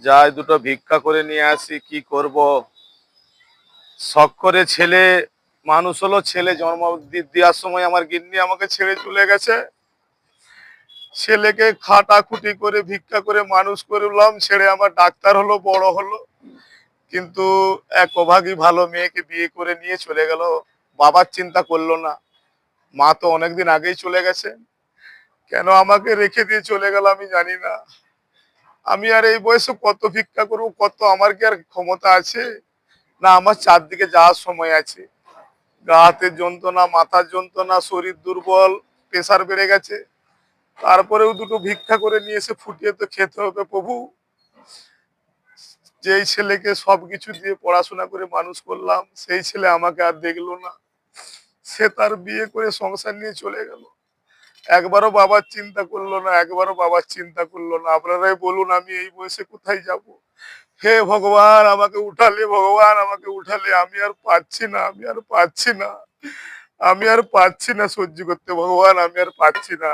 যাই দুটো ভিক্ষা করে নিয়ে আসি, কি করব। শখ করে ছেলে মানুষ হলো, ছেলে জন্ম দেওয়ার সময় আমার গিন্নি আমাকে ছেড়ে চলে গেছে। ছেলেকে খাটাখুটি করে ভিক্ষা করে মানুষ করলাম, ছেড়ে আমার ডাক্তার হলো, বড় হলো। কিন্তু এক অভাগী ভালো মেয়েকে বিয়ে করে নিয়ে চলে গেল। বাবার চিন্তা করলো না। মা তো অনেকদিন আগেই চলে গেছে। কেন আমাকে রেখে দিয়ে চলে গেল আমি জানি না। আমি আর এই বয়সে কত ভিক্ষা করবো, কত, আমার কি আর ক্ষমতা আছে? না, আমার চারদিকে যাওয়ার সময় আছে। গা হাতের যন্ত্রণা, মাথার যন্ত্রণা, শরীর দুর্বল, প্রেসার বেড়ে গেছে। তারপরেও দুটো ভিক্ষা করে নিয়ে এসে ফুটিয়ে তো খেতে হবে প্রভু। যেই ছেলেকে সবকিছু দিয়ে পড়াশোনা করে মানুষ করলাম, সেই ছেলে আমাকে আর দেখলো না। সে তার বিয়ে করে সংসার নিয়ে চলে গেল। একবারও বাবার চিন্তা করলো না, একবারও বাবার চিন্তা করলো না। আপনারাই বলুন, আমি এই বয়সে কোথায় যাব? হে ভগবান, আমাকে উঠালে, ভগবান আমাকে উঠালে। আমি আর পাচ্ছি না, আমি আর পাচ্ছি না, আমি আর পাচ্ছি না সহ্য করতে। ভগবান, আমি আর পাচ্ছি না।